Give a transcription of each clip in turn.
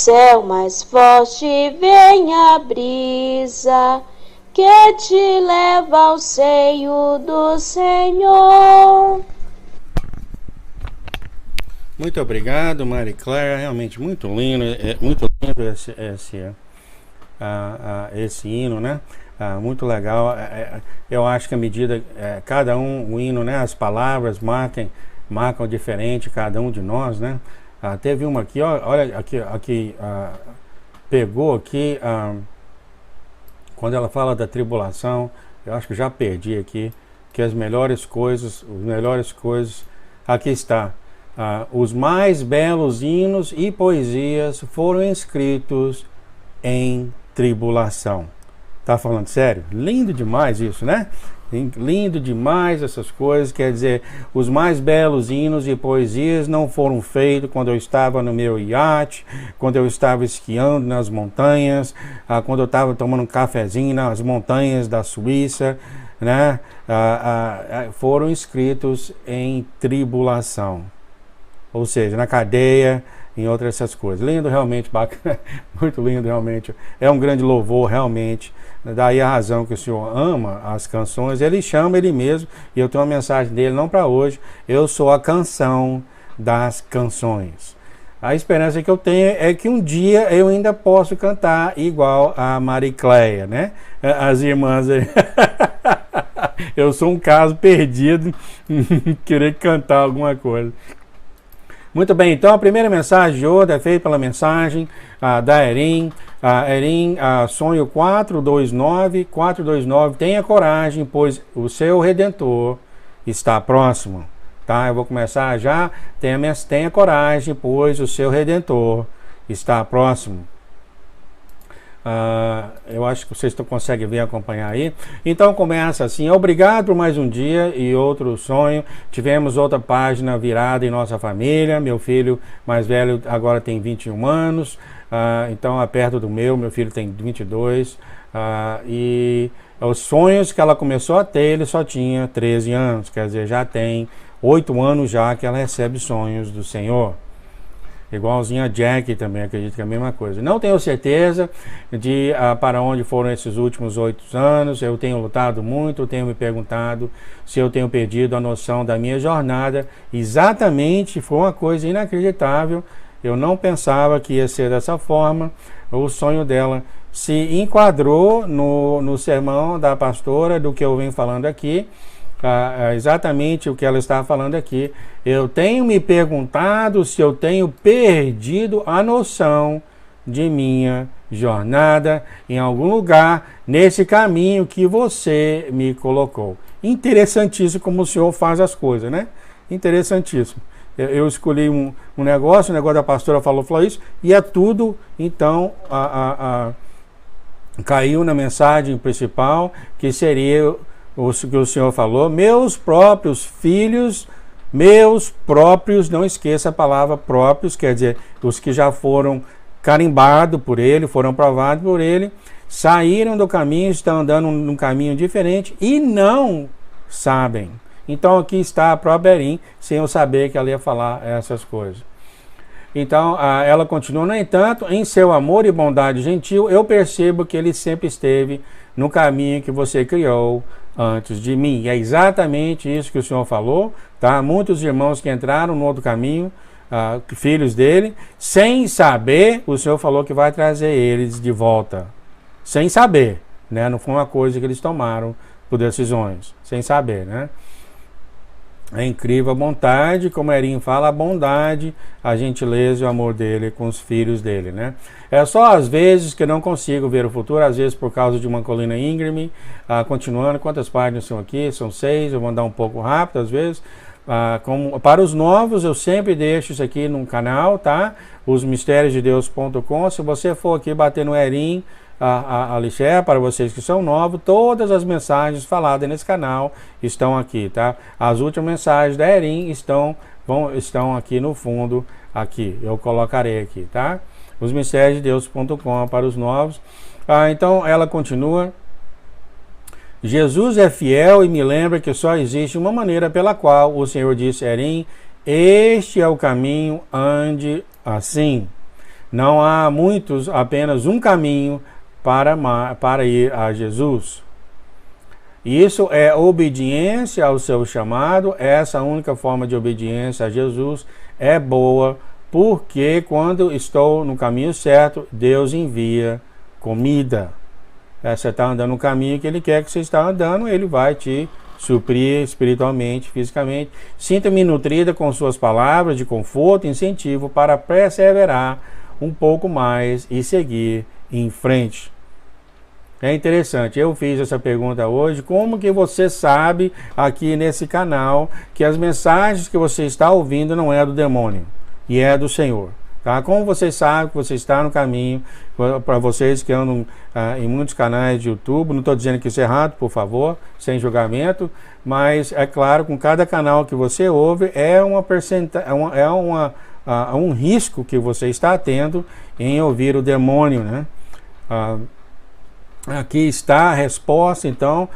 céu mais forte vem a brisa que te leva ao seio do Senhor. Muito obrigado, Marie Claire. Realmente muito lindo, muito lindo esse hino, né? Muito legal. Eu acho que à medida cada o hino, né? As palavras marcam diferente cada um de nós, né? Teve uma aqui, olha aqui pegou aqui quando ela fala da tribulação. Eu acho que já perdi aqui que as melhores coisas, aqui está. Os mais belos hinos e poesias foram escritos em tribulação. Tá falando sério? Lindo demais isso, né? Lindo demais essas coisas. Quer dizer, os mais belos hinos e poesias não foram feitos quando eu estava no meu iate, quando eu estava esquiando nas montanhas, quando eu estava tomando um cafezinho nas montanhas da Suíça, né? Foram escritos em tribulação. Ou seja, na cadeia, em outras essas coisas. Lindo, realmente, bacana, muito lindo, realmente. É um grande louvor, realmente. Daí a razão que o Senhor ama as canções. Ele chama ele mesmo, e eu tenho uma mensagem dele, não para hoje. Eu sou a canção das canções. A esperança que eu tenho é que um dia eu ainda posso cantar igual a Maricléia, né? As irmãs aí. Eu sou um caso perdido em querer cantar alguma coisa. Muito bem, então a primeira mensagem de hoje é feita pela mensagem da Erin. Erin, sonho 429, tenha coragem, pois o seu Redentor está próximo. Tá? Eu vou começar já. Tenha coragem, pois o seu Redentor está próximo. Eu acho que vocês conseguem ver e acompanhar aí. Então começa assim: obrigado por mais um dia e outro sonho. Tivemos outra página virada em nossa família. Meu filho mais velho agora tem 21 anos. Então é perto do meu filho tem 22. E os sonhos que ela começou a ter, ele só tinha 13 anos. Quer dizer, já tem 8 anos já que ela recebe sonhos do Senhor. Igualzinho a Jack também, acredito que é a mesma coisa. Não tenho certeza de para onde foram esses últimos 8 anos. Eu tenho lutado muito, tenho me perguntado se eu tenho perdido a noção da minha jornada. Exatamente, foi uma coisa inacreditável. Eu não pensava que ia ser dessa forma. O sonho dela se enquadrou no sermão da pastora, do que eu venho falando aqui. Exatamente o que ela está falando aqui. Eu tenho me perguntado se eu tenho perdido a noção de minha jornada em algum lugar nesse caminho que você me colocou. Interessantíssimo como o Senhor faz as coisas, né? Interessantíssimo. Eu escolhi um negócio, o negócio da pastora falou isso, e é tudo, então, caiu na mensagem principal, que seria o que o Senhor falou: meus próprios filhos, meus próprios, não esqueça a palavra próprios, quer dizer, os que já foram carimbados por ele, foram provados por ele, saíram do caminho, estão andando num caminho diferente e não sabem. Então aqui está a própria Erin, sem eu saber que ela ia falar essas coisas. Então ela continua: no entanto, em seu amor e bondade gentil, eu percebo que ele sempre esteve no caminho que você criou antes de mim. E é exatamente isso que o Senhor falou, tá? Muitos irmãos que entraram no outro caminho, filhos dele, sem saber, o Senhor falou que vai trazer eles de volta. Sem saber, né? Não foi uma coisa que eles tomaram por decisões, sem saber, né? É incrível a bondade, como Erin fala, a bondade, a gentileza e o amor dele com os filhos dele, né? É só às vezes que eu não consigo ver o futuro, às vezes por causa de uma colina íngreme. Continuando, quantas páginas são aqui? São 6, eu vou andar um pouco rápido às vezes. Para os novos, eu sempre deixo isso aqui no canal, tá? Osmistériosdedeus.com. Se você for aqui bater no Erin, Alixé, para vocês que são novos, todas as mensagens faladas nesse canal estão aqui, tá? As últimas mensagens da Erin estão aqui no fundo, aqui, eu colocarei aqui, tá? Osmistériosdedeus.com para os novos. Então ela continua: Jesus é fiel e me lembra que só existe uma maneira pela qual o Senhor disse: Erin, este é o caminho, ande assim. Não há muitos, apenas um caminho para ir a Jesus. Isso é obediência ao seu chamado. Essa única forma de obediência a Jesus é boa, porque quando estou no caminho certo, Deus envia comida. Você está andando no caminho que Ele quer que você está andando, Ele vai te suprir espiritualmente, fisicamente. Sinta-me nutrida com suas palavras de conforto e incentivo para perseverar um pouco mais e seguir em frente. É interessante, eu fiz essa pergunta hoje, como que você sabe aqui nesse canal que as mensagens que você está ouvindo não é do demônio e é do Senhor? Tá? Como você sabe que você está no caminho? Para vocês que andam em muitos canais de YouTube, não estou dizendo que isso é errado, por favor, sem julgamento, mas é claro, com cada canal que você ouve, é um risco que você está tendo em ouvir o demônio, né? Aqui está a resposta, então,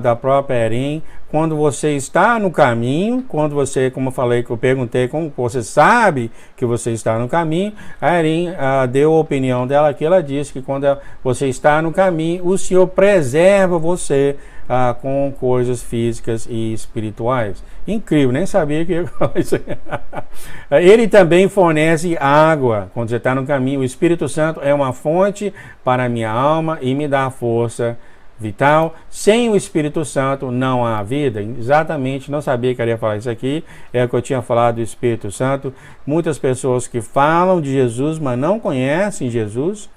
da própria Erin. Quando você está no caminho, quando você, como eu falei, que eu perguntei como você sabe que você está no caminho, a Erin deu a opinião dela aqui. Ela disse que quando você está no caminho, o Senhor preserva você com coisas físicas e espirituais. Incrível, nem sabia que isso. Ele também fornece água. Quando você está no caminho, o Espírito Santo é uma fonte para a minha alma e me dá força vital. Sem o Espírito Santo não há vida. Exatamente, não sabia que eu ia falar isso aqui. É o que eu tinha falado do Espírito Santo. Muitas pessoas que falam de Jesus, mas não conhecem Jesus,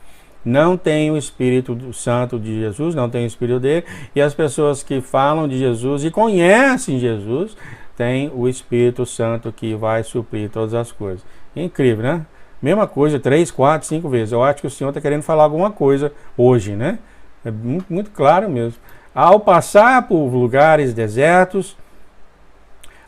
não tem o Espírito Santo de Jesus, não tem o Espírito dele. E as pessoas que falam de Jesus e conhecem Jesus, têm o Espírito Santo que vai suprir todas as coisas. Incrível, né? Mesma coisa, 3, 4, 5 vezes. Eu acho que o Senhor está querendo falar alguma coisa hoje, né? É muito, muito claro mesmo. Ao passar por lugares desertos,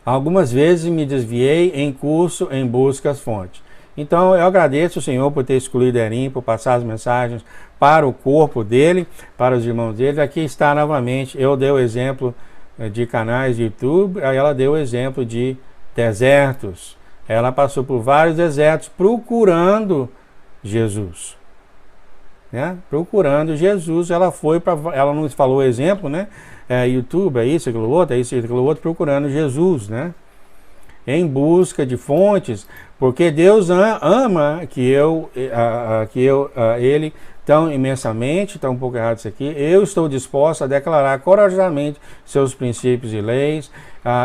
algumas vezes me desviei em curso em busca às fontes. Então eu agradeço o Senhor por ter escolhido Erin, por passar as mensagens para o corpo dele, para os irmãos dele. Aqui está novamente, eu dei o exemplo de canais de YouTube, aí ela deu o exemplo de desertos. Ela passou por vários desertos procurando Jesus. Né? Procurando Jesus, ela foi para, ela não falou exemplo, né? YouTube, é isso, aquilo outro, é isso, aquilo outro, procurando Jesus, né? Em busca de fontes, porque Deus ama Ele tão imensamente. Está um pouco errado isso aqui. Eu estou disposto a declarar corajosamente seus princípios e leis.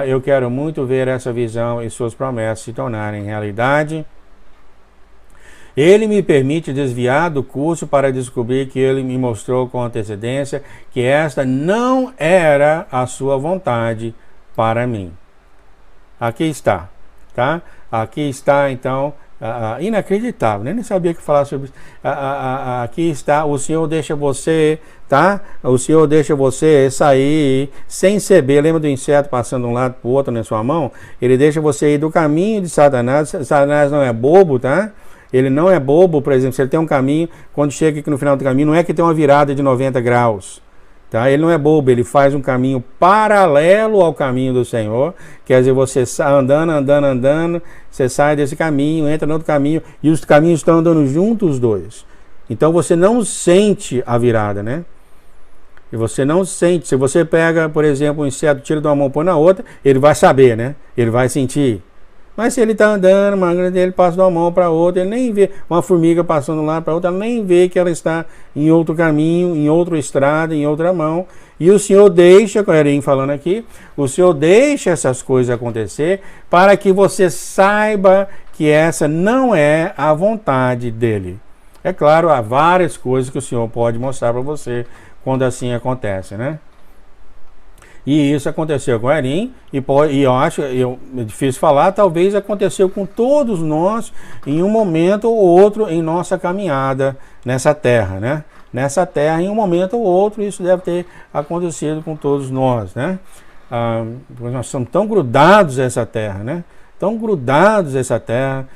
Eu quero muito ver essa visão e suas promessas se tornarem realidade. Ele me permite desviar do curso para descobrir que ele me mostrou com antecedência que esta não era a sua vontade para mim. Aqui está, tá? Aqui está, então, inacreditável, nem sabia o que falar sobre isso. Aqui está, o Senhor deixa você, tá? O Senhor deixa você sair sem receber. Lembra do inseto passando de um lado para o outro na sua mão? Ele deixa você ir do caminho de Satanás. Satanás não é bobo, tá? Ele não é bobo, por exemplo, se ele tem um caminho, quando chega aqui no final do caminho, não é que tem uma virada de 90 graus. Tá? Ele não é bobo, ele faz um caminho paralelo ao caminho do Senhor. Quer dizer, você andando, você sai desse caminho, entra no outro caminho, e os caminhos estão andando juntos os dois. Então você não sente a virada, né? E você não sente. Se você pega, por exemplo, um inseto, tira de uma mão e põe na outra, ele vai saber, né? Ele vai sentir. Mas se ele está andando, uma grande dele passa de uma mão para outra, ele nem vê uma formiga passando lá para outra, ela nem vê que ela está em outro caminho, em outra estrada, em outra mão. E o Senhor deixa, como a Erin falando aqui, o Senhor deixa essas coisas acontecer para que você saiba que essa não é a vontade dele. É claro, há várias coisas que o Senhor pode mostrar para você quando assim acontece, né? E isso aconteceu com a Erin, e eu acho, é difícil falar, talvez aconteceu com todos nós em um momento ou outro em nossa caminhada nessa terra, né? Nessa terra, em um momento ou outro, isso deve ter acontecido com todos nós, né? Porque nós somos tão grudados a essa terra, né? Tão grudados a essa terra.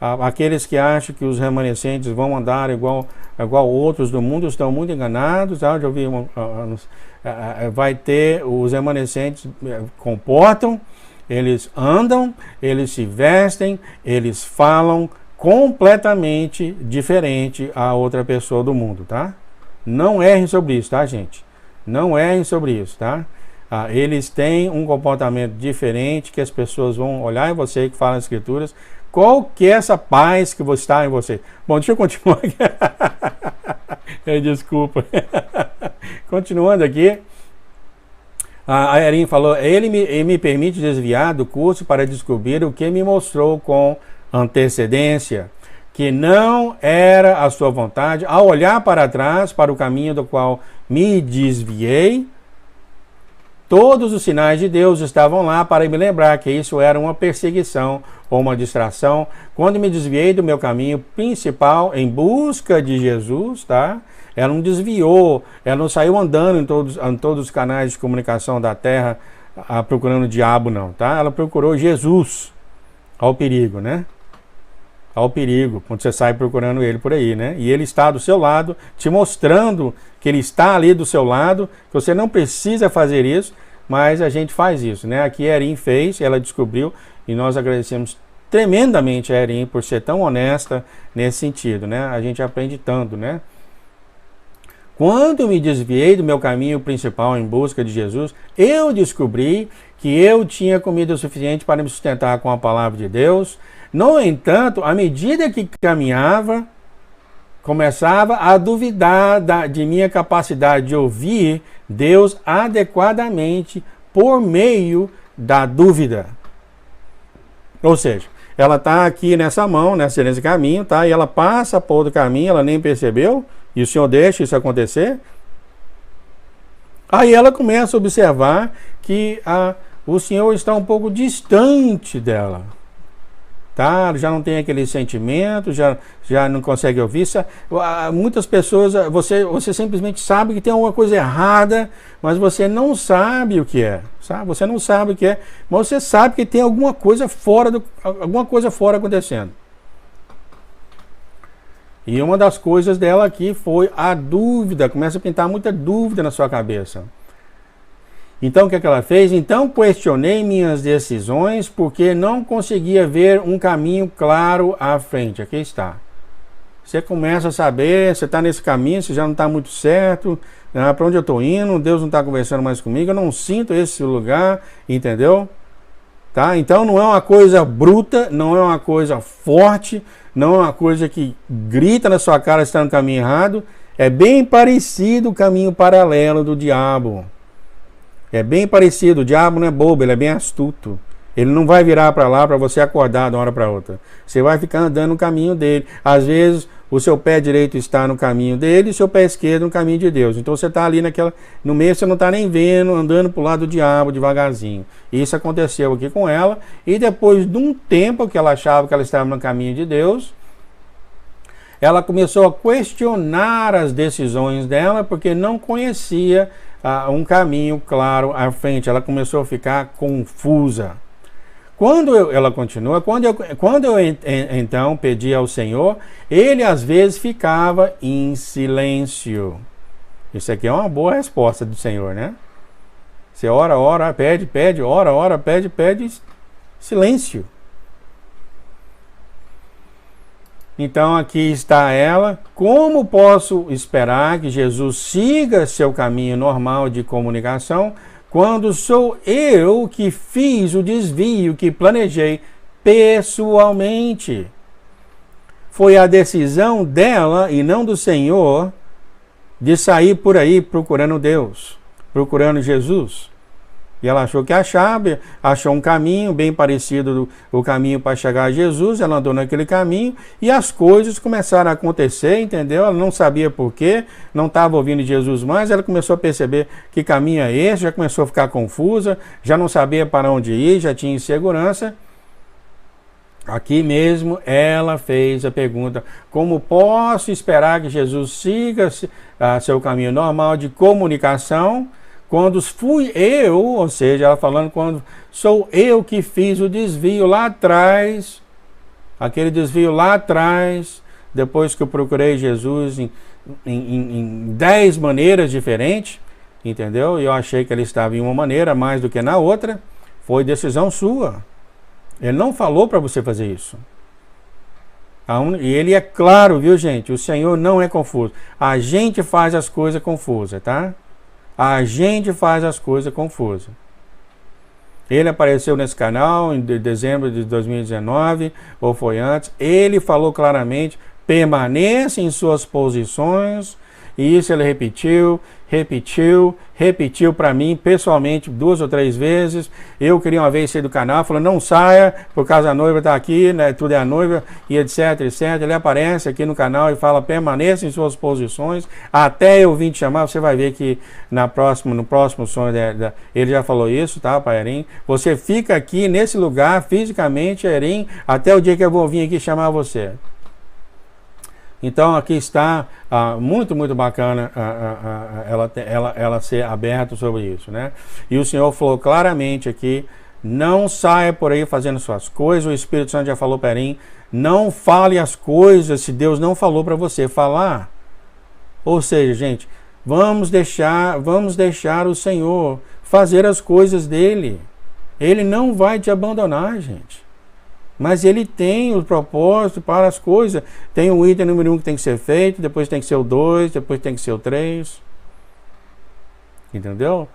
Aqueles que acham que os remanescentes vão andar igual outros do mundo estão muito enganados. Eu já ouvi vai ter os remanescentes comportam, eles andam, eles se vestem, eles falam completamente diferente a outra pessoa do mundo, tá? Não errem sobre isso, tá, gente? Não errem sobre isso, tá? Eles têm um comportamento diferente, que as pessoas vão olhar em você, que fala as escrituras. Qual que é essa paz que está em você? Bom, deixa eu continuar aqui. Desculpa. Continuando aqui. A Erin falou, ele me permite desviar do curso para descobrir o que me mostrou com antecedência, que não era a sua vontade. Ao olhar para trás, para o caminho do qual me desviei, todos os sinais de Deus estavam lá para me lembrar que isso era uma perseguição ou uma distração. Quando me desviei do meu caminho principal em busca de Jesus, tá? Ela não desviou, ela não saiu andando em todos os canais de comunicação da terra procurando o diabo, não, tá? Ela procurou Jesus. Ao perigo, né? Ao perigo, quando você sai procurando ele por aí, né? E ele está do seu lado, te mostrando que ele está ali do seu lado, que você não precisa fazer isso, mas a gente faz isso, né? Aqui a Erin fez, ela descobriu, e nós agradecemos tremendamente a Erin por ser tão honesta nesse sentido, né? A gente aprende tanto, né? Quando me desviei do meu caminho principal em busca de Jesus, eu descobri que eu tinha comida o suficiente para me sustentar com a palavra de Deus. No entanto, à medida que caminhava, começava a duvidar de minha capacidade de ouvir Deus adequadamente por meio da dúvida. Ou seja, ela está aqui nessa mão, nesse caminho, tá? E ela passa por outro caminho, ela nem percebeu, e o Senhor deixa isso acontecer. Aí ela começa a observar que o Senhor está um pouco distante dela. Tá? Já não tem aquele sentimento, já não consegue ouvir. Muitas pessoas, você simplesmente sabe que tem alguma coisa errada, mas você não sabe o que é. Sabe? Você não sabe o que é, mas você sabe que tem alguma coisa fora acontecendo. E uma das coisas dela aqui foi a dúvida. Começa a pintar muita dúvida na sua cabeça. Então, o que ela fez? Então, questionei minhas decisões porque não conseguia ver um caminho claro à frente. Aqui está. Você começa a saber, você está nesse caminho, você já não está muito certo. Para onde eu estou indo? Deus não está conversando mais comigo. Eu não sinto esse lugar, entendeu? Tá? Então, não é uma coisa bruta, não é uma coisa forte, não é uma coisa que grita na sua cara se está no caminho errado. É bem parecido o caminho paralelo do diabo. É bem parecido, o diabo não é bobo, ele é bem astuto. Ele não vai virar para lá para você acordar de uma hora para outra. Você vai ficar andando no caminho dele. Às vezes o seu pé direito está no caminho dele e o seu pé esquerdo no caminho de Deus. Então você está ali no meio, você não está nem vendo, andando para o lado do diabo devagarzinho. Isso aconteceu aqui com ela. E depois de um tempo que ela achava que ela estava no caminho de Deus, ela começou a questionar as decisões dela porque não conhecia um caminho claro à frente. Ela começou a ficar confusa. Ela continua, quando eu então pedi ao Senhor, ele às vezes ficava em silêncio. Isso aqui é uma boa resposta do Senhor, né? Você ora, pede, ora, pede, silêncio. Então aqui está ela. Como posso esperar que Jesus siga seu caminho normal de comunicação quando sou eu que fiz o desvio que planejei pessoalmente? Foi a decisão dela e não do Senhor de sair por aí procurando Deus, procurando Jesus. E ela achou que achou um caminho bem parecido o caminho para chegar a Jesus. Ela andou naquele caminho e as coisas começaram a acontecer, entendeu? Ela não sabia por quê, não estava ouvindo Jesus mais. Ela começou a perceber que caminho é esse, já começou a ficar confusa, já não sabia para onde ir, já tinha insegurança. Aqui mesmo ela fez a pergunta: como posso esperar que Jesus siga seu caminho normal de comunicação quando fui eu, ou seja, ela falando, quando sou eu que fiz o desvio lá atrás, aquele desvio lá atrás, depois que eu procurei Jesus em 10 maneiras diferentes, entendeu? E eu achei que ele estava em uma maneira mais do que na outra. Foi decisão sua. Ele não falou para você fazer isso. E ele é claro, viu, gente? O Senhor não é confuso. A gente faz as coisas confusas, tá? A gente faz as coisas confusas. Ele apareceu nesse canal em dezembro de 2019, ou foi antes. Ele falou claramente, permaneça em suas posições. E isso ele repetiu para mim pessoalmente 2 ou 3 vezes. Eu queria uma vez sair do canal, falou, não saia, por causa a noiva está aqui, né, tudo é a noiva, e etc, etc. Ele aparece aqui no canal e fala, permaneça em suas posições, até eu vim te chamar. Você vai ver que no próximo sonho, ele já falou isso, tá, Pai Erim? Você fica aqui nesse lugar, fisicamente, Erim, até o dia que eu vou vir aqui chamar você. Então aqui está muito bacana ela ser aberta sobre isso, né? E o Senhor falou claramente aqui, não saia por aí fazendo suas coisas. O Espírito Santo já falou para mim, não fale as coisas se Deus não falou para você falar. Ou seja, gente, vamos deixar o Senhor fazer as coisas dele. Ele não vai te abandonar, gente. Mas ele tem o propósito para as coisas. Tem o item número 1 que tem que ser feito, depois tem que ser o 2, depois tem que ser o 3. Entendeu?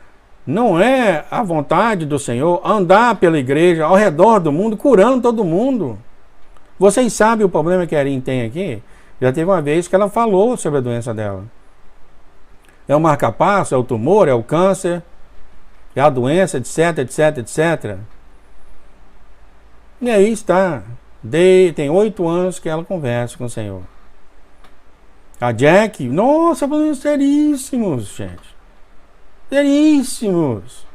Não é a vontade do Senhor andar pela igreja, ao redor do mundo, curando todo mundo. Vocês sabem o problema que a Erin tem aqui? Já teve uma vez que ela falou sobre a doença dela. É o marca-passo, é o tumor, é o câncer, é a doença, etc, etc, etc. E aí está, tem 8 anos que ela conversa com o Senhor. A Jack, nossa, problemas seríssimos, gente. Seríssimos.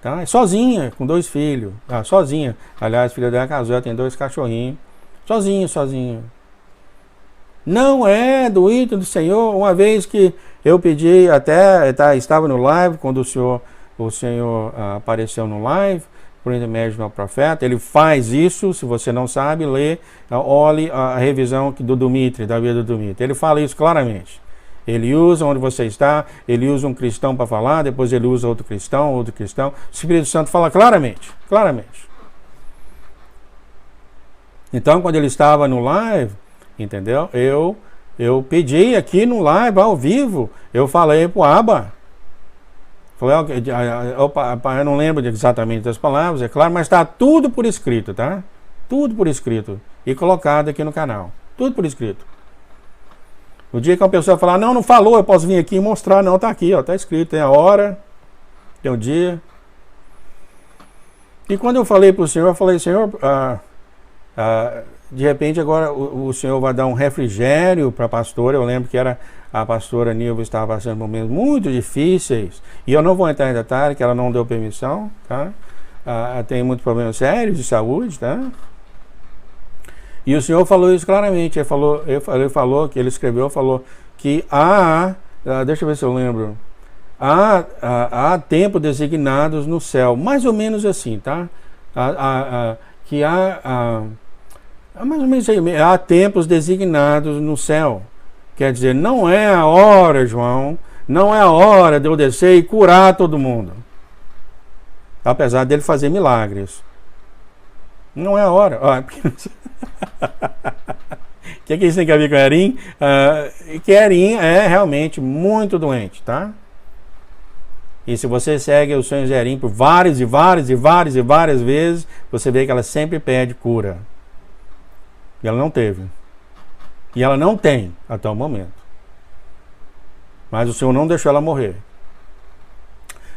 Tá? É sozinha, com 2 filhos. Sozinha. Aliás, a filha dela casou, ela tem 2 cachorrinhos. Sozinha. Não é do ídolo do Senhor. Uma vez que eu pedi, estava no live, quando o Senhor apareceu no live, por intermédio do profeta, ele faz isso. Se você não sabe, olhe a revisão do Dumitri, da vida do Dumitri. Ele fala isso claramente. Ele usa onde você está, ele usa um cristão para falar, depois ele usa outro cristão. O Espírito Santo fala claramente. Então, quando ele estava no live, entendeu? Eu pedi aqui no live, ao vivo, eu falei pro Abba. Falei, eu não lembro exatamente das palavras, é claro, mas está tudo por escrito, tá? Tudo por escrito. E colocado aqui no canal. Tudo por escrito. O dia que uma pessoa falar, não falou, eu posso vir aqui e mostrar. Não, está aqui, está escrito. Tem a hora, tem o dia. E quando eu falei para o Senhor, eu falei, Senhor, de repente agora o Senhor vai dar um refrigério para a pastora. Eu lembro que a pastora Nilva estava passando momentos muito difíceis, e eu não vou entrar em detalhe, que ela não deu permissão, tá? Tem muitos problemas sérios de saúde, tá? E o Senhor falou isso claramente. Ele falou que ele escreveu, falou que deixa eu ver se eu lembro, há tempos designados no céu, mais ou menos assim, tá? Que mais ou menos aí, há tempos designados no céu. Quer dizer, não é a hora, João, não é a hora de eu descer e curar todo mundo. Apesar dele fazer milagres. Não é a hora. O que isso tem a ver com a Erin? Que a Erin é realmente muito doente, tá? E se você segue os sonhos de Erin por várias vezes, você vê que ela sempre pede cura. E ela não teve. E ela não tem até o momento. Mas o Senhor não deixou ela morrer.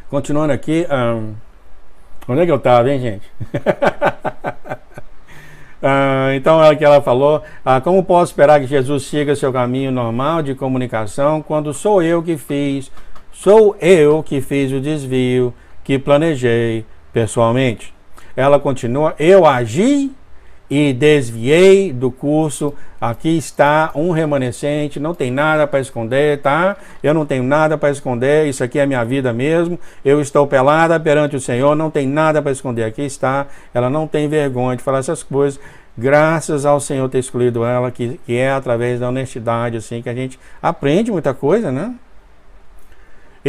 Continuando aqui, onde é que eu estava, hein, gente? Então ela falou, como posso esperar que Jesus siga seu caminho normal de comunicação quando sou eu que fiz o desvio que planejei pessoalmente? Ela continua, eu agi e desviei do curso. Aqui está um remanescente, não tem nada para esconder, tá? Eu não tenho nada para esconder, isso aqui é minha vida mesmo. Eu estou pelada perante o Senhor, não tem nada para esconder. Aqui está, ela não tem vergonha de falar essas coisas, graças ao Senhor ter escolhido ela, que é através da honestidade, assim, que a gente aprende muita coisa, né?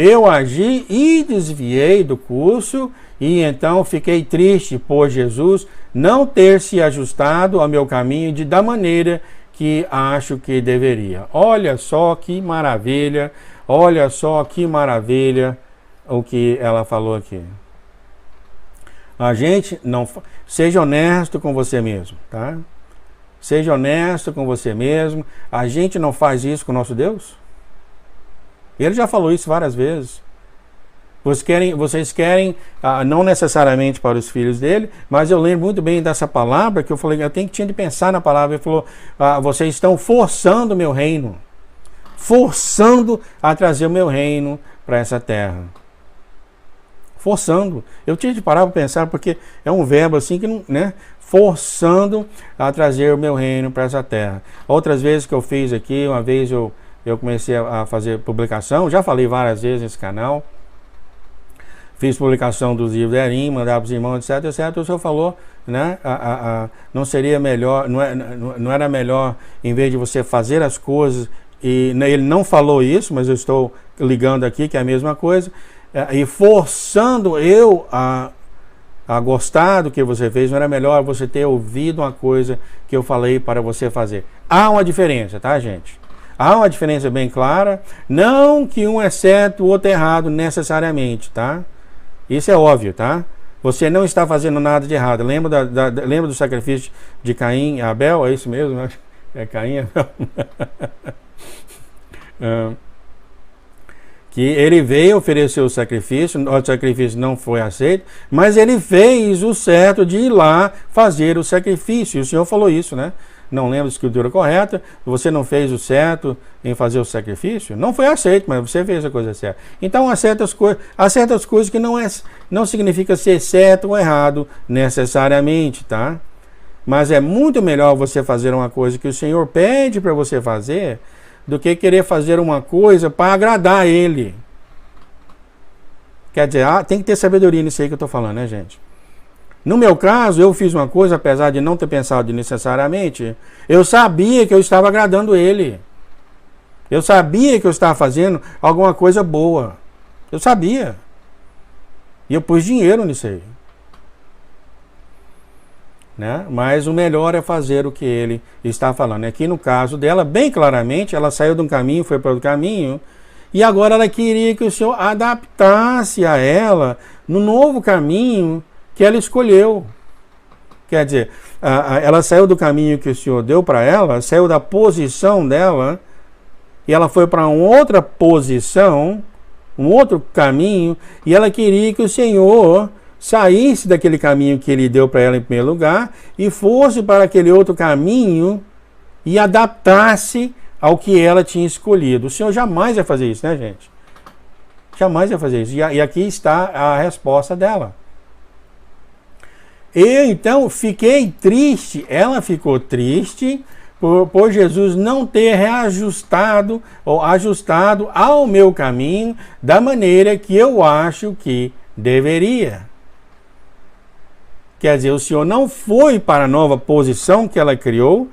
eu agi e desviei do curso, e então fiquei triste por Jesus não ter se ajustado ao meu caminho da maneira que acho que deveria. Olha só que maravilha, olha só que maravilha o que ela falou aqui. A gente não... Seja honesto com você mesmo, tá? Seja honesto com você mesmo. A gente não faz isso com o nosso Deus? Ele já falou isso várias vezes. Vocês querem, não necessariamente para os filhos dele, mas eu lembro muito bem dessa palavra que eu falei, tinha de pensar na palavra. Ele falou, vocês estão forçando o meu reino. Forçando a trazer o meu reino para essa terra. Forçando. Eu tinha de parar para pensar, porque é um verbo assim que não, né? Forçando a trazer o meu reino para essa terra. Outras vezes que eu fiz aqui, uma vez eu comecei a fazer publicação, já falei várias vezes nesse canal, fiz publicação dos livros de Erim, mandava para os irmãos, etc, etc. O senhor falou, né? Não seria melhor, não era melhor, em vez de você fazer as coisas, e ele não falou isso, mas eu estou ligando aqui que é a mesma coisa, e forçando eu a gostar do que você fez, não era melhor você ter ouvido uma coisa que eu falei para você fazer. Há uma diferença, tá, gente? Há uma diferença bem clara, não que um é certo, o outro é errado necessariamente, tá? Isso é óbvio, tá? Você não está fazendo nada de errado. Lembra lembra do sacrifício de Caim e Abel? É isso mesmo, né? É Caim e Abel. Que ele veio oferecer o sacrifício não foi aceito, mas ele fez o certo de ir lá fazer o sacrifício. E o Senhor falou isso, né? Não lembro a escritura correta, você não fez o certo em fazer o sacrifício, não foi aceito, mas você fez a coisa certa. Então há certas coisas que não significa ser certo ou errado necessariamente, tá? Mas é muito melhor você fazer uma coisa que o Senhor pede para você fazer, do que querer fazer uma coisa para agradar Ele. Quer dizer, tem que ter sabedoria nisso aí que eu estou falando, né, gente? No meu caso, eu fiz uma coisa, apesar de não ter pensado necessariamente, eu sabia que eu estava agradando Ele. Eu sabia que eu estava fazendo alguma coisa boa. Eu sabia. E eu pus dinheiro nisso aí. Né? Mas o melhor é fazer o que ele está falando. Aqui no caso dela, bem claramente, ela saiu de um caminho, foi para outro caminho, e agora ela queria que o Senhor adaptasse a ela no novo caminho que ela escolheu. Quer dizer, ela saiu do caminho que o Senhor deu para ela, saiu da posição dela, e ela foi para uma outra posição, um outro caminho, e ela queria que o Senhor saísse daquele caminho que ele deu para ela em primeiro lugar e fosse para aquele outro caminho e adaptasse ao que ela tinha escolhido. O Senhor jamais ia fazer isso, né, gente? Jamais ia fazer isso. E aqui está a resposta dela. Eu, então, fiquei triste, ela ficou triste por Jesus não ter reajustado ou ajustado ao meu caminho da maneira que eu acho que deveria. Quer dizer, o Senhor não foi para a nova posição que ela criou,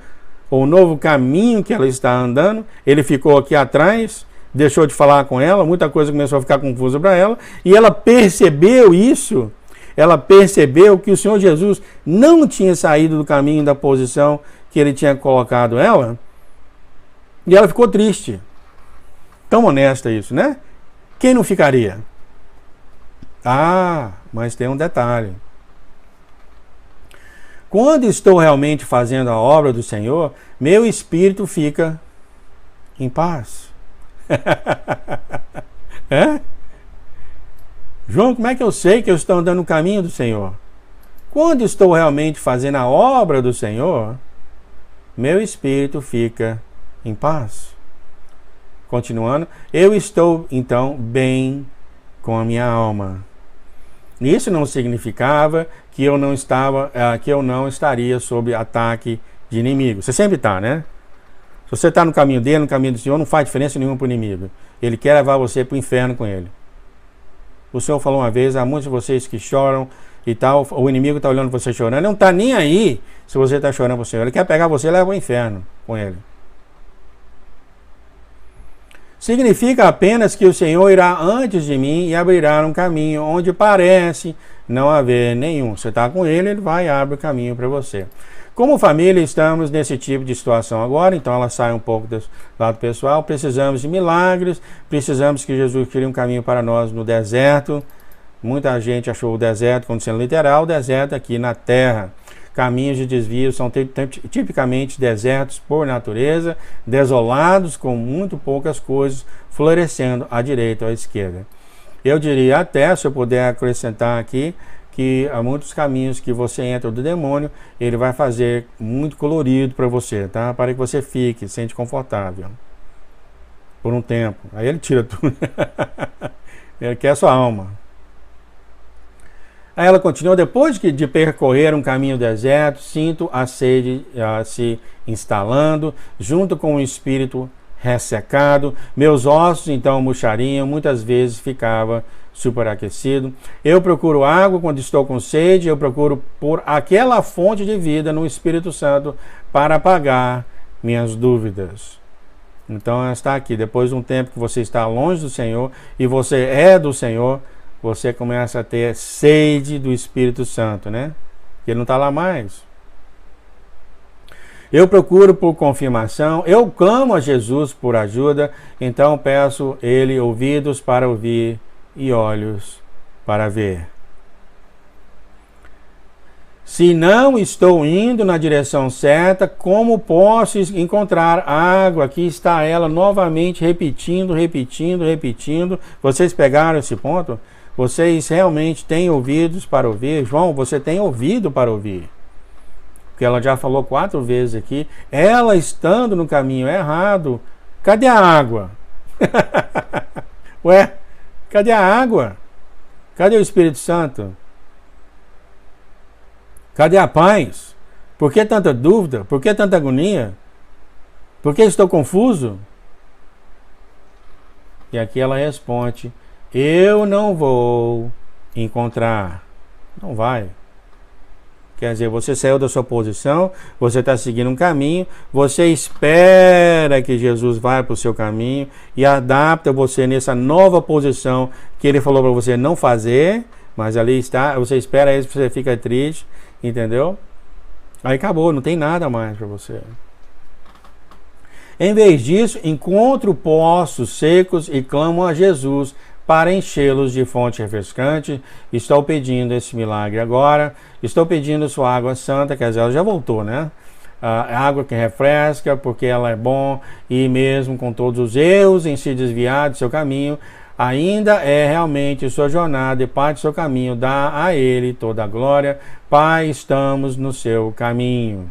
ou o novo caminho que ela está andando, ele ficou aqui atrás, deixou de falar com ela, muita coisa começou a ficar confusa para ela, e ela percebeu isso, ela percebeu que o Senhor Jesus não tinha saído do caminho da posição que ele tinha colocado ela, e ela ficou triste. Tão honesta isso, né? Quem não ficaria? Mas tem um detalhe. Quando estou realmente fazendo a obra do Senhor, meu espírito fica em paz. É? João, como é que eu sei que eu estou andando no caminho do Senhor? Quando estou realmente fazendo a obra do Senhor, meu espírito fica em paz. Continuando, eu estou então bem com a minha alma. Isso não significava que eu não estaria sob ataque de inimigo. Você sempre está, né? Se você está no caminho dele, no caminho do Senhor, não faz diferença nenhuma para o inimigo. Ele quer levar você para o inferno com ele. O Senhor falou uma vez, há muitos de vocês que choram e tal, o inimigo está olhando você chorando, ele não está nem aí se você está chorando para o Senhor. Ele quer pegar você e levar para o inferno com ele. Significa apenas que o Senhor irá antes de mim e abrirá um caminho onde parece não haver nenhum. Você está com ele, ele vai e abre o caminho para você. Como família, estamos nesse tipo de situação agora, então ela sai um pouco do lado pessoal. Precisamos de milagres, precisamos que Jesus crie um caminho para nós no deserto. Muita gente achou o deserto como sendo literal, o deserto aqui na terra. Caminhos de desvio são tipicamente desertos por natureza, desolados, com muito poucas coisas, florescendo à direita ou à esquerda. Eu diria até, se eu puder acrescentar aqui, que há muitos caminhos que você entra do demônio, ele vai fazer muito colorido para você, tá? Para que você fique, se sente confortável. Por um tempo. Aí ele tira tudo. Ele quer a sua alma. Aí ela continua, depois de percorrer um caminho deserto, sinto a sede se instalando, junto com o espírito ressecado, meus ossos então murchariam, muitas vezes ficava superaquecido. Eu procuro água quando estou com sede, eu procuro por aquela fonte de vida no Espírito Santo para apagar minhas dúvidas. Então ela está aqui, depois de um tempo que você está longe do Senhor e você é do Senhor, você começa a ter sede do Espírito Santo, né? Ele não está lá mais. Eu procuro por confirmação, eu clamo a Jesus por ajuda, então peço ele ouvidos para ouvir e olhos para ver. Se não estou indo na direção certa, como posso encontrar água? Aqui está ela novamente repetindo. Vocês pegaram esse ponto? Vocês realmente têm ouvidos para ouvir? João, você tem ouvido para ouvir? Porque ela já falou 4 vezes aqui. Ela estando no caminho errado. Cadê a água? Ué, cadê a água? Cadê o Espírito Santo? Cadê a paz? Por que tanta dúvida? Por que tanta agonia? Por que estou confuso? E aqui ela responde: eu não vou encontrar. Não vai. Quer dizer, você saiu da sua posição, você está seguindo um caminho, você espera que Jesus vá para o seu caminho e adapta você nessa nova posição que ele falou para você não fazer, mas ali está, você espera isso, você fica triste, entendeu? Aí acabou, não tem nada mais para você. Em vez disso, encontro poços secos e clamo a Jesus para enchê-los de fonte refrescante. Estou pedindo esse milagre agora. Estou pedindo sua água santa, quer dizer, ela já voltou, né? Água que refresca, porque ela é bom, e mesmo com todos os erros em se desviar do seu caminho, ainda é realmente sua jornada e parte do seu caminho. Dá a ele toda a glória. Pai, estamos no seu caminho.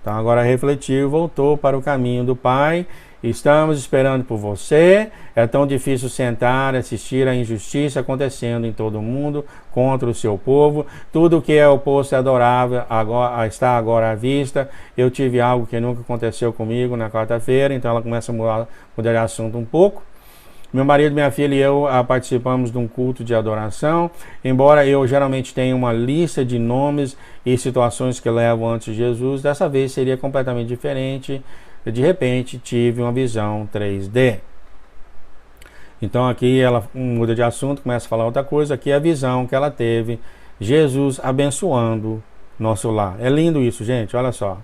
Então agora refletiu, voltou para o caminho do Pai. Estamos esperando por você. É tão difícil sentar, assistir a injustiça acontecendo em todo o mundo contra o seu povo. Tudo que é oposto e adorável agora, está agora à vista. Eu tive algo que nunca aconteceu comigo na quarta-feira, então ela começa a mudar de assunto um pouco. Meu marido, minha filha e eu participamos de um culto de adoração. Embora eu geralmente tenha uma lista de nomes e situações que levo antes de Jesus, dessa vez seria completamente diferente. De repente tive uma visão 3D. Então aqui ela muda de assunto, começa a falar outra coisa. Aqui é a visão que ela teve, Jesus abençoando nosso lar. É lindo isso, gente, olha só.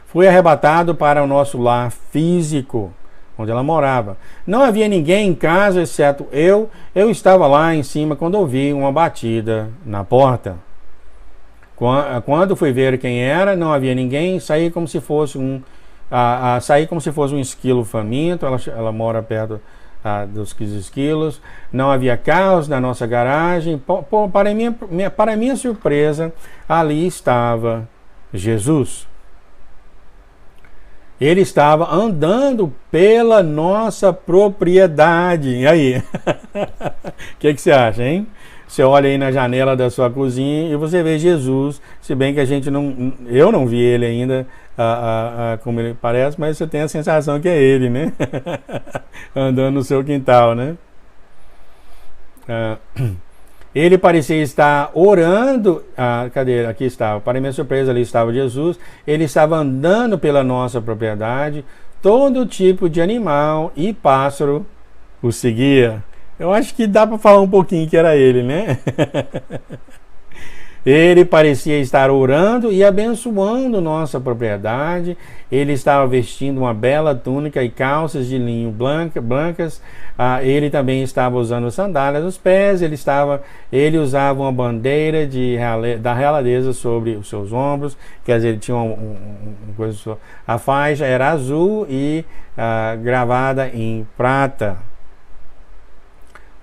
Fui arrebatado para o nosso lar físico, onde ela morava. Não havia ninguém em casa, exceto eu. Eu estava lá em cima quando ouvi uma batida na porta. Quando fui ver quem era, não havia ninguém. Saí como se fosse um esquilo faminto. Ela mora perto dos esquilos. Não havia carros na nossa garagem. Para minha surpresa, ali estava Jesus. Ele estava andando pela nossa propriedade. E aí? O que você acha, hein? Você olha aí na janela da sua cozinha e você vê Jesus, se bem que eu não vi ele ainda como ele parece, mas você tem a sensação que é ele, né? Andando no seu quintal, né? Ele parecia estar orando. Cadê? Aqui estava. Para minha surpresa, ali estava Jesus. Ele estava andando pela nossa propriedade. Todo tipo de animal e pássaro o seguia. Eu acho que dá para falar um pouquinho que era ele, né? Ele parecia estar orando e abençoando nossa propriedade. Ele estava vestindo uma bela túnica e calças de linho blancas. Ele também estava usando sandálias nos pés. Ele usava uma bandeira da realeza sobre os seus ombros. Quer dizer, ele tinha a faixa era azul e gravada em prata.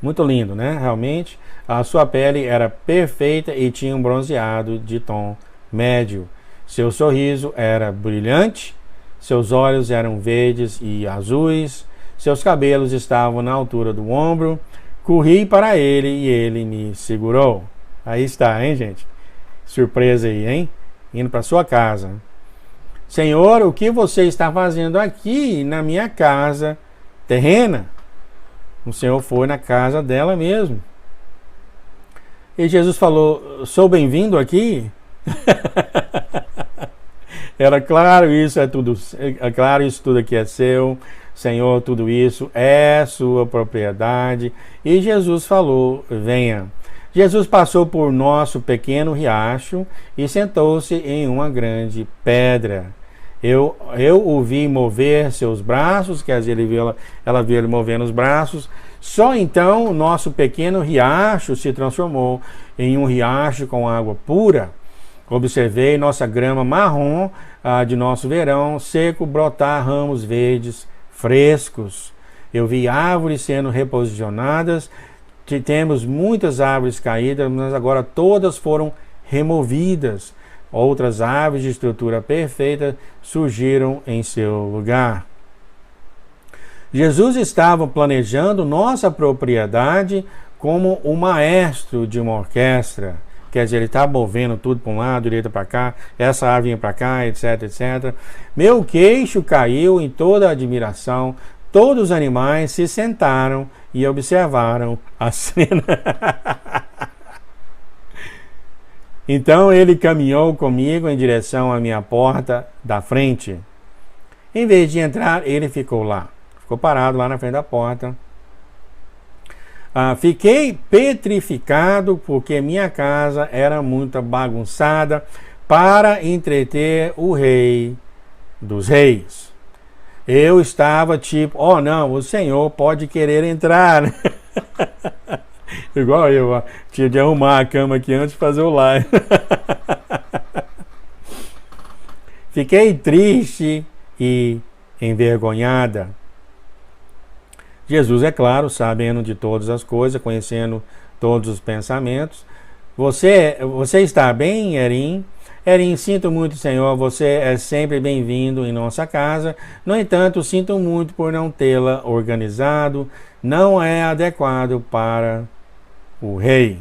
Muito lindo, né? Realmente. A sua pele era perfeita e tinha um bronzeado de tom médio. Seu sorriso era brilhante, seus olhos eram verdes e azuis, seus cabelos estavam na altura do ombro. Corri para ele e ele me segurou. Aí está, hein, gente? Surpresa aí, hein? Indo para sua casa. Senhor, o que você está fazendo aqui na minha casa terrena? O Senhor foi na casa dela mesmo. E Jesus falou, sou bem-vindo aqui? Era claro, isso tudo aqui é seu, Senhor, tudo isso é sua propriedade. E Jesus falou, venha. Jesus passou por nosso pequeno riacho e sentou-se em uma grande pedra. Eu o vi mover seus braços, quer dizer, ela viu ele movendo os braços. Só então o nosso pequeno riacho se transformou em um riacho com água pura. Observei nossa grama marrom de nosso verão seco brotar ramos verdes frescos. Eu vi árvores sendo reposicionadas. Temos muitas árvores caídas, mas agora todas foram removidas. Outras árvores de estrutura perfeita surgiram em seu lugar. Jesus estava planejando nossa propriedade como o maestro de uma orquestra. Quer dizer, ele estava movendo tudo para um lado, direita para cá, essa árvore para cá, etc, etc. Meu queixo caiu em toda a admiração. Todos os animais se sentaram e observaram a cena. Então ele caminhou comigo em direção à minha porta da frente. Em vez de entrar, ele ficou lá. Ficou parado lá na frente da porta. Fiquei petrificado porque minha casa era muito bagunçada para entreter o rei dos reis. Eu estava tipo, oh não, o Senhor pode querer entrar. Igual eu, tinha de arrumar a cama aqui antes de fazer o live. Fiquei triste e envergonhada. Jesus, é claro, sabendo de todas as coisas, conhecendo todos os pensamentos. Você está bem, Erim? Erim, sinto muito, Senhor, você é sempre bem-vindo em nossa casa. No entanto, sinto muito por não tê-la organizado. Não é adequado para o rei.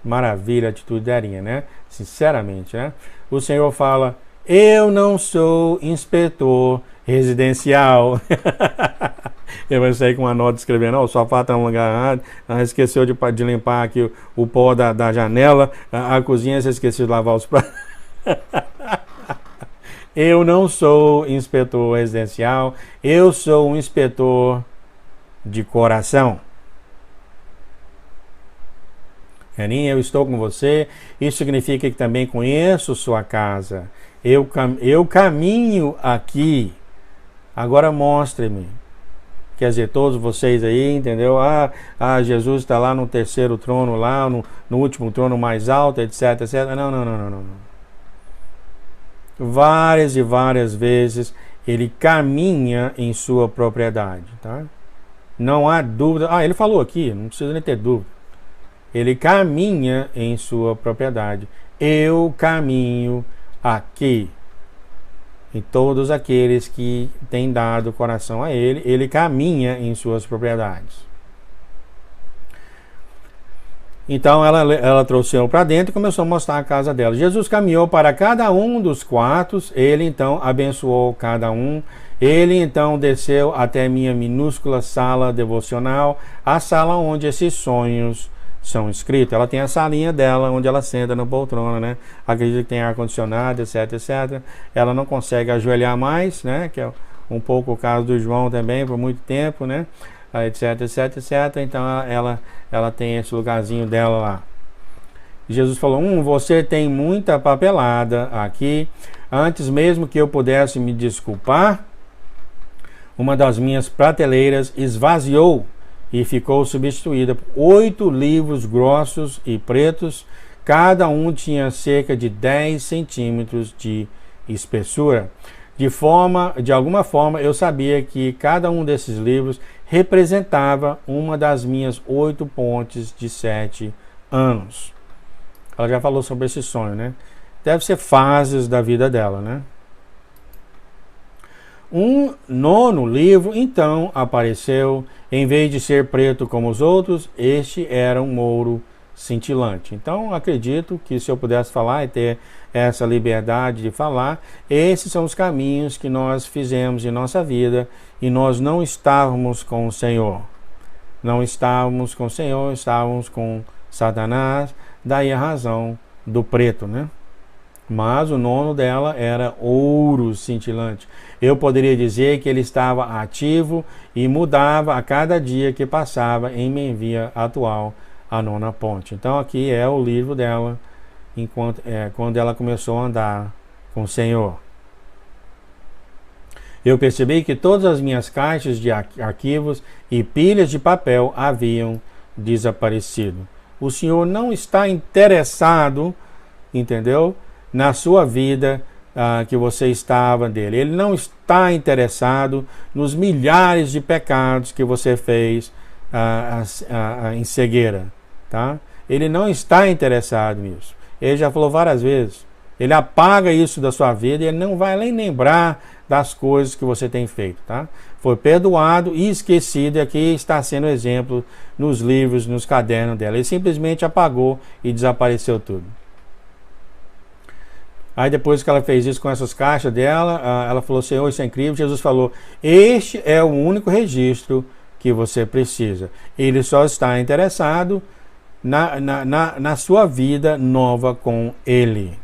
Maravilha a atitude da Erim, né? Sinceramente, né? O Senhor fala, eu não sou inspetor residencial. Ele vai sair com uma nota escrevendo, o sofá está no lugar errado, esqueceu de limpar aqui o pó da janela, a cozinha você esqueceu de lavar os pratos. Eu não sou inspetor residencial, eu sou um inspetor de coração. Reninha, eu estou com você, isso significa que também conheço sua casa. Eu caminho aqui, agora mostre-me. Quer dizer, todos vocês aí, entendeu? Jesus está lá no terceiro trono, lá no último trono mais alto, etc, etc. Não. Várias e várias vezes ele caminha em sua propriedade, tá? Não há dúvida. Ele falou aqui, não precisa nem ter dúvida. Ele caminha em sua propriedade. Eu caminho aqui. E todos aqueles que têm dado coração a ele, ele caminha em suas propriedades. Então ela trouxe eu para dentro e começou a mostrar a casa dela. Jesus caminhou para cada um dos quartos, ele então abençoou cada um. Ele então desceu até minha minúscula sala devocional, a sala onde esses sonhos são escritos. Ela tem a salinha dela, onde ela senta na poltrona, né? Acredita que tem ar-condicionado, etc, etc. Ela não consegue ajoelhar mais, né? Que é um pouco o caso do João também, por muito tempo, né? etc, etc, etc. Então ela tem esse lugarzinho dela lá. Jesus falou, você tem muita papelada aqui. Antes mesmo que eu pudesse me desculpar, uma das minhas prateleiras esvaziou e ficou substituída por 8 livros grossos e pretos. Cada um tinha cerca de 10 centímetros de espessura. De alguma forma, eu sabia que cada um desses livros representava uma das minhas 8 pontes de 7 anos. Ela já falou sobre esse sonho, né? Deve ser fases da vida dela, né? Um 9º livro, então, apareceu. Em vez de ser preto como os outros, este era um ouro cintilante. Então, acredito que se eu pudesse falar e ter essa liberdade de falar, esses são os caminhos que nós fizemos em nossa vida e nós não estávamos com o Senhor. Não estávamos com o Senhor, estávamos com Satanás, daí a razão do preto, né? Mas o 9º dela era ouro cintilante. Eu poderia dizer que ele estava ativo e mudava a cada dia que passava em minha via atual, a 9ª ponte. Então aqui é o livro dela, quando ela começou a andar com o Senhor. Eu percebi que todas as minhas caixas de arquivos e pilhas de papel haviam desaparecido. O Senhor não está interessado, entendeu? Na sua vida que você estava dele. Ele não está interessado nos milhares de pecados que você fez em cegueira, tá? Ele não está interessado nisso. Ele já falou várias vezes. Ele apaga isso da sua vida e ele não vai nem lembrar das coisas que você tem feito, tá? Foi perdoado e esquecido, e aqui está sendo exemplo nos livros, nos cadernos dela. Ele simplesmente apagou e desapareceu tudo. Aí depois que ela fez isso com essas caixas dela, ela falou, Senhor, isso é incrível. Jesus falou, este é o único registro que você precisa. Ele só está interessado na sua vida nova com Ele.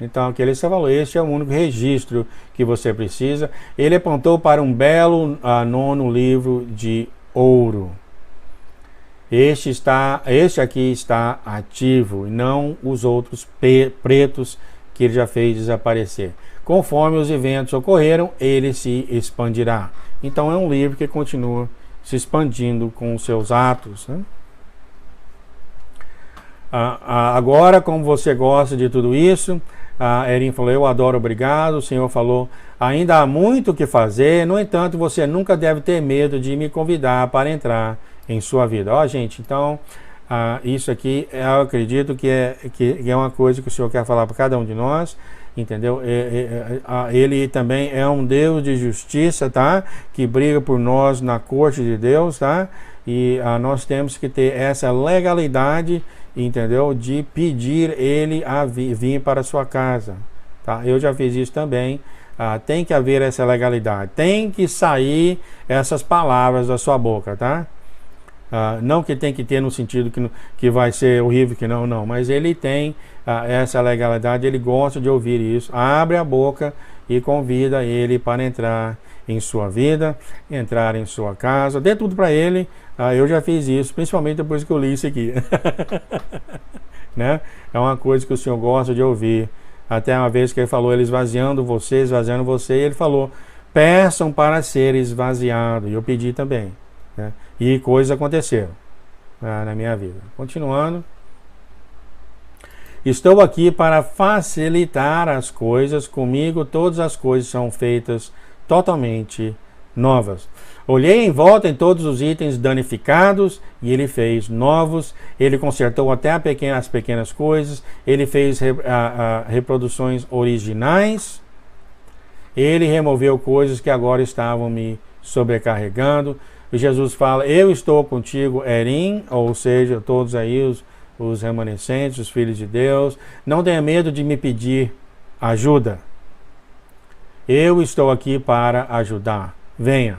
Então aqui ele só falou, este é o único registro que você precisa. Ele apontou para um belo 9º livro de ouro. Este aqui está ativo, e não os outros pretos que ele já fez desaparecer. Conforme os eventos ocorreram, ele se expandirá. Então é um livro que continua se expandindo com os seus atos, né? Agora, como você gosta de tudo isso, Erin falou, eu adoro, obrigado. O Senhor falou, ainda há muito o que fazer, no entanto, você nunca deve ter medo de me convidar para entrar em sua vida. Ó, gente, então, isso aqui, eu acredito que é uma coisa que o Senhor quer falar para cada um de nós, entendeu? Ele também é um Deus de justiça, tá? Que briga por nós na corte de Deus, tá? E nós temos que ter essa legalidade, entendeu? De pedir ele a vir para a sua casa, tá? Eu já fiz isso também. Tem que haver essa legalidade, tem que sair essas palavras da sua boca, tá? Não que tem que ter no sentido que vai ser horrível, que não, mas ele tem essa legalidade, ele gosta de ouvir isso. Abre a boca e convida ele para entrar em sua vida, entrar em sua casa, dê tudo para ele. Eu já fiz isso, principalmente depois que eu li isso aqui. Né? É uma coisa que o Senhor gosta de ouvir. Até uma vez que ele falou, ele esvaziando você, e ele falou, peçam para ser esvaziado. E eu pedi também, né? E coisas aconteceram na minha vida. Continuando. Estou aqui para facilitar as coisas. Comigo todas as coisas são feitas totalmente novas. Olhei em volta em todos os itens danificados e ele fez novos. Ele consertou até as pequenas coisas. Ele fez reproduções originais. Ele removeu coisas que agora estavam me sobrecarregando. E Jesus fala, eu estou contigo, Erin, ou seja, todos aí os remanescentes, os filhos de Deus. Não tenha medo de me pedir ajuda. Eu estou aqui para ajudar. Venha.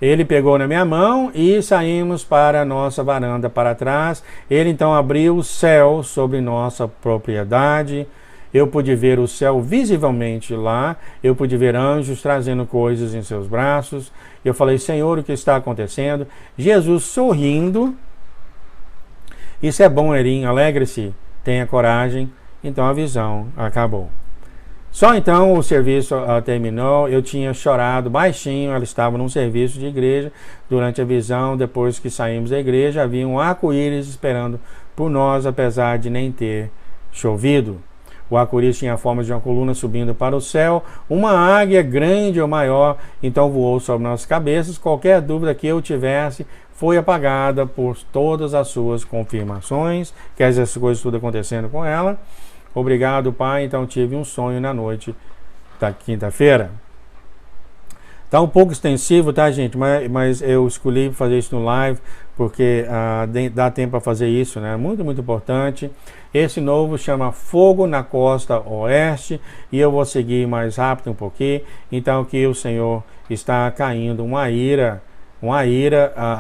Ele pegou na minha mão e saímos para a nossa varanda para trás. Ele então abriu o céu sobre nossa propriedade. eu pude ver o céu visivelmente lá, eu pude ver anjos trazendo coisas em seus braços. Eu falei, Senhor, o que está acontecendo? Jesus sorrindo. Isso é bom, Erim, alegre-se, tenha coragem. Então a visão acabou. Só então o serviço terminou, eu tinha chorado baixinho, ela estava num serviço de igreja, durante a visão, depois que saímos da igreja, havia um arco-íris esperando por nós, apesar de nem ter chovido. O arco-íris tinha a forma de uma coluna subindo para o céu, uma águia grande ou maior, então voou sobre nossas cabeças. Qualquer dúvida que eu tivesse foi apagada por todas as suas confirmações, que essas coisas tudo acontecendo com ela. Obrigado, Pai. Então tive um sonho na noite da quinta-feira. Tá um pouco extensivo, tá, gente? Mas eu escolhi fazer isso no live porque dá tempo para fazer isso, né? Muito, muito importante. Esse novo chama Fogo na Costa Oeste e eu vou seguir mais rápido um pouquinho. Então que o Senhor está caindo uma ira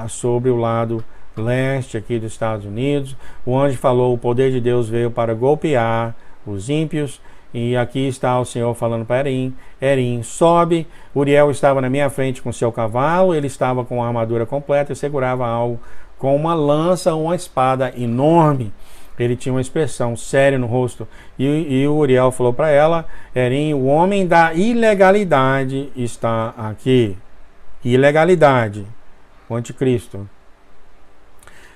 sobre o lado leste aqui dos Estados Unidos. O anjo falou, o poder de Deus veio para golpear os ímpios, e aqui está o Senhor falando para Erim, sobe. Uriel estava na minha frente com seu cavalo, ele estava com a armadura completa e segurava algo com uma lança ou uma espada enorme. Ele tinha uma expressão séria no rosto, e o Uriel falou para ela, Erim, o homem da ilegalidade está aqui. Ilegalidade, o anticristo.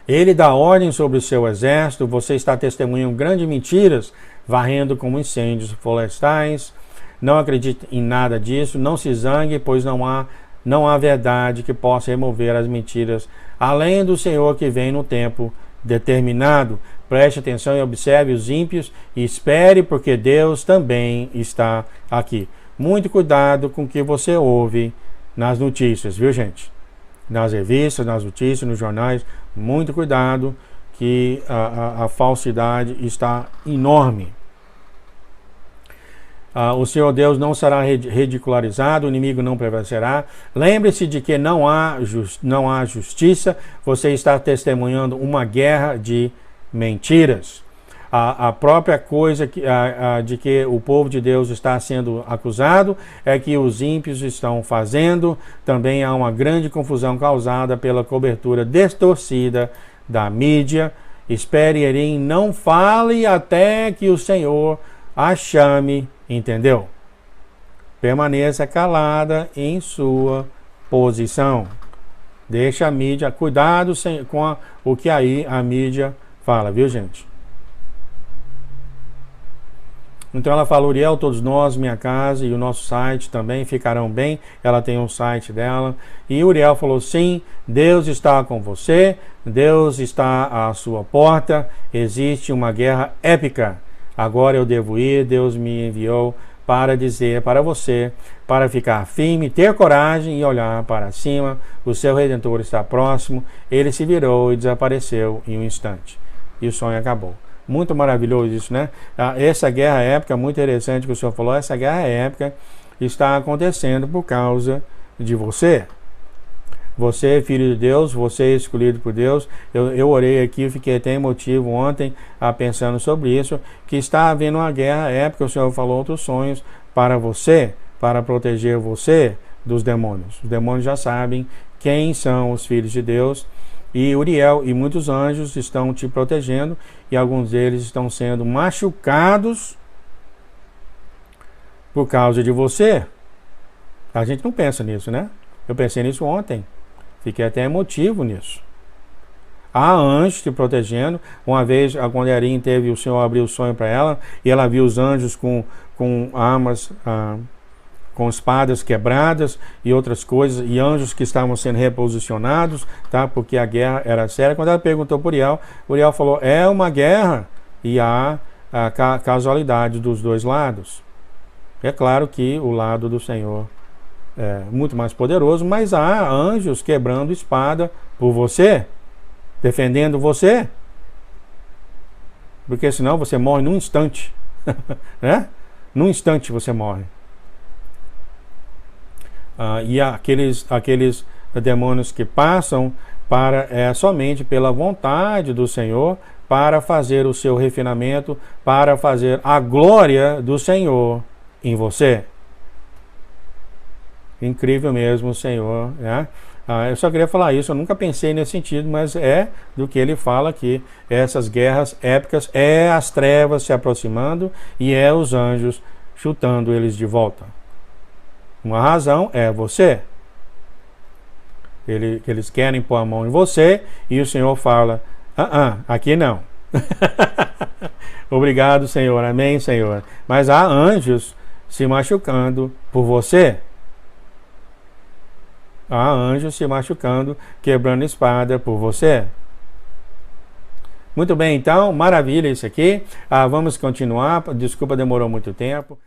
Ele dá ordem sobre o seu exército, você está testemunhando grandes mentiras, varrendo como incêndios florestais. Não acredite em nada disso, não se zangue, pois não há verdade que possa remover as mentiras, além do Senhor que vem no tempo determinado. Preste atenção e observe os ímpios e espere, porque Deus também está aqui. Muito cuidado com o que você ouve nas notícias, viu, gente? Nas revistas, nas notícias, nos jornais, muito cuidado, que a falsidade está enorme. O Senhor Deus não será ridicularizado, o inimigo não prevalecerá. Lembre-se de que não há justiça, você está testemunhando uma guerra de mentiras. A própria coisa de que o povo de Deus está sendo acusado é que os ímpios estão fazendo. Também há uma grande confusão causada pela cobertura distorcida da mídia. Espere, Erim, não fale até que o Senhor a chame, entendeu? Permaneça calada em sua posição. Deixa a mídia, cuidado com o que aí a mídia fala, viu, gente? Então ela fala, Uriel, todos nós, minha casa e o nosso site também ficarão bem. Ela tem um site dela. E Uriel falou, sim, Deus está com você, Deus está à sua porta, existe uma guerra épica. Agora eu devo ir, Deus me enviou para dizer para você, para ficar firme, ter coragem e olhar para cima. O seu Redentor está próximo. Ele se virou e desapareceu em um instante. E o sonho acabou. Muito maravilhoso isso, né? Essa guerra épica, muito interessante que o Senhor falou, essa guerra épica está acontecendo por causa de você. Você é filho de Deus, você é escolhido por Deus. Eu orei aqui, fiquei até emotivo ontem pensando sobre isso, que está havendo uma guerra épica, o Senhor falou outros sonhos para você, para proteger você dos demônios. Os demônios já sabem quem são os filhos de Deus. E Uriel e muitos anjos estão te protegendo, e alguns deles estão sendo machucados por causa de você. A gente não pensa nisso, né? Eu pensei nisso ontem. Fiquei até emotivo nisso. Há anjos te protegendo. Uma vez, quando a Erin teve, o Senhor abriu o sonho para ela, e ela viu os anjos com armas, com espadas quebradas e outras coisas, e anjos que estavam sendo reposicionados, tá? Porque a guerra era séria. Quando ela perguntou por Uriel falou, é uma guerra, e há a casualidade dos dois lados. É claro que o lado do Senhor é muito mais poderoso, mas há anjos quebrando espada por você, defendendo você, porque senão você morre num instante, né? Num instante você morre. E aqueles demônios que passam somente pela vontade do Senhor para fazer o seu refinamento, para fazer a glória do Senhor em você. Incrível mesmo, Senhor, né? Eu só queria falar isso, eu nunca pensei nesse sentido, mas é do que ele fala aqui. Essas guerras épicas é as trevas se aproximando e é os anjos chutando eles de volta. Uma razão é você. Eles querem pôr a mão em você e o Senhor fala, aqui não. Obrigado, Senhor, amém, Senhor. Mas há anjos se machucando por você. Há anjos se machucando, quebrando espada por você. Muito bem, então, maravilha isso aqui. Vamos continuar. Desculpa, demorou muito tempo.